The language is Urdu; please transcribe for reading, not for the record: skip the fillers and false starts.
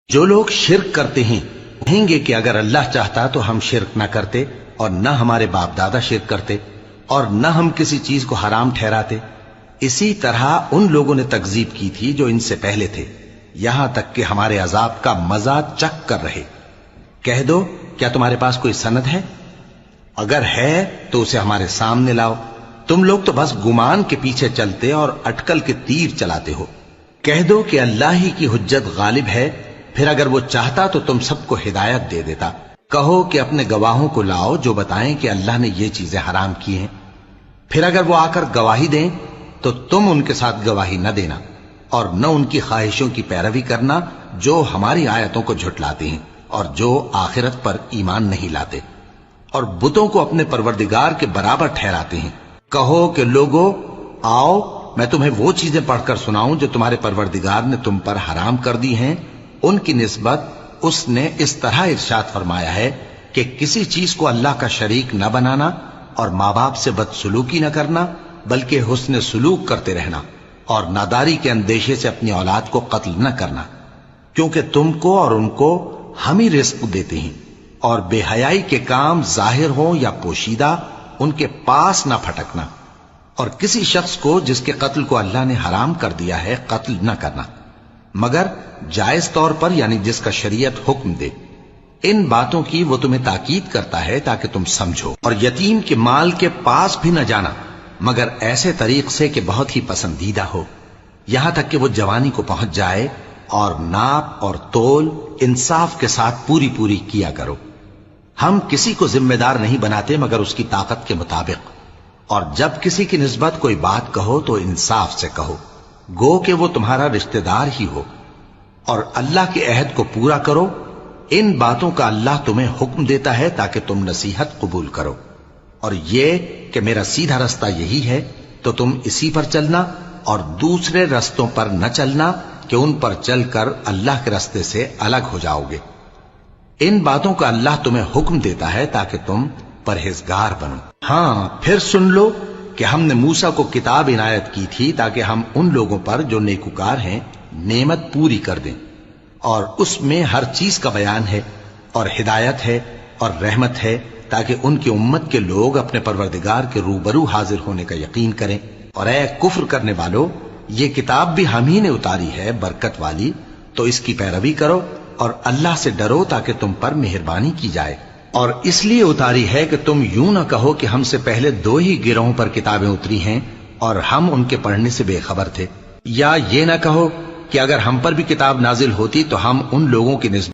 جو لوگ شرک کرتے ہیں کہیں گے کہ اگر اللہ چاہتا تو ہم شرک نہ کرتے اور نہ ہمارے باپ دادا شرک کرتے اور نہ ہم کسی چیز کو حرام ٹھہراتے۔ اسی طرح ان لوگوں نے تکذیب کی تھی جو ان سے پہلے تھے، یہاں تک کہ ہمارے عذاب کا مزہ چکھ کر رہے۔ کہہ دو کیا تمہارے پاس کوئی سند ہے؟ اگر ہے تو اسے ہمارے سامنے لاؤ۔ تم لوگ تو بس گمان کے پیچھے چلتے اور اٹکل کے تیر چلاتے ہو۔ کہہ دو کہ اللہ ہی کی حجت غالب ہے، پھر اگر وہ چاہتا تو تم سب کو ہدایت دے دیتا۔ کہو کہ اپنے گواہوں کو لاؤ جو بتائیں کہ اللہ نے یہ چیزیں حرام کی ہیں، پھر اگر وہ آ کر گواہی دیں تو تم ان کے ساتھ گواہی نہ دینا اور نہ ان کی خواہشوں کی پیروی کرنا جو ہماری آیتوں کو جھٹلاتے ہیں اور جو آخرت پر ایمان نہیں لاتے اور بتوں کو اپنے پروردگار کے برابر ٹھہراتے ہیں۔ کہو کہ لوگو آؤ میں تمہیں وہ چیزیں پڑھ کر سناؤں جو تمہارے پروردگار نے تم پر حرام کر دی ہیں۔ ان کی نسبت اس نے اس طرح ارشاد فرمایا ہے کہ کسی چیز کو اللہ کا شریک نہ بنانا اور ماں باپ سے بدسلوکی نہ کرنا بلکہ حسن سلوک کرتے رہنا اور ناداری کے اندیشے سے اپنی اولاد کو قتل نہ کرنا، کیونکہ تم کو اور ان کو ہم ہی رزق دیتے ہیں، اور بے حیائی کے کام ظاہر ہوں یا پوشیدہ ان کے پاس نہ پھٹکنا، اور کسی شخص کو جس کے قتل کو اللہ نے حرام کر دیا ہے قتل نہ کرنا مگر جائز طور پر، یعنی جس کا شریعت حکم دے۔ ان باتوں کی وہ تمہیں تاکید کرتا ہے تاکہ تم سمجھو۔ اور یتیم کے مال کے پاس بھی نہ جانا مگر ایسے طریق سے کہ بہت ہی پسندیدہ ہو، یہاں تک کہ وہ جوانی کو پہنچ جائے، اور ناپ اور تول انصاف کے ساتھ پوری پوری کیا کرو۔ ہم کسی کو ذمہ دار نہیں بناتے مگر اس کی طاقت کے مطابق، اور جب کسی کی نسبت کوئی بات کہو تو انصاف سے کہو، گو کہ وہ تمہارا رشتہ دار ہی ہو، اور اللہ کے عہد کو پورا کرو۔ ان باتوں کا اللہ تمہیں حکم دیتا ہے تاکہ تم نصیحت قبول کرو، اور یہ کہ میرا سیدھا رستہ یہی ہے تو تم اسی پر چلنا اور دوسرے رستوں پر نہ چلنا کہ ان پر چل کر اللہ کے رستے سے الگ ہو جاؤ گے۔ ان باتوں کا اللہ تمہیں حکم دیتا ہے تاکہ تم پرہیزگار بنو۔ ہاں پھر سن لو کہ ہم نے موسیٰ کو کتاب عنایت کی تھی تاکہ ہم ان لوگوں پر جو نیکوکار ہیں نعمت پوری کر دیں، اور اس میں ہر چیز کا بیان ہے اور ہدایت ہے اور رحمت ہے تاکہ ان کی امت کے لوگ اپنے پروردگار کے روبرو حاضر ہونے کا یقین کریں۔ اور اے کفر کرنے والو، یہ کتاب بھی ہم ہی نے اتاری ہے برکت والی، تو اس کی پیروی کرو اور اللہ سے ڈرو تاکہ تم پر مہربانی کی جائے۔ اور اس لیے اتاری ہے کہ تم یوں نہ کہو کہ ہم سے پہلے 2 ہی گروہوں پر کتابیں اتری ہیں اور ہم ان کے پڑھنے سے بے خبر تھے، یا یہ نہ کہو کہ اگر ہم پر بھی کتاب نازل ہوتی تو ہم ان لوگوں کی نسبت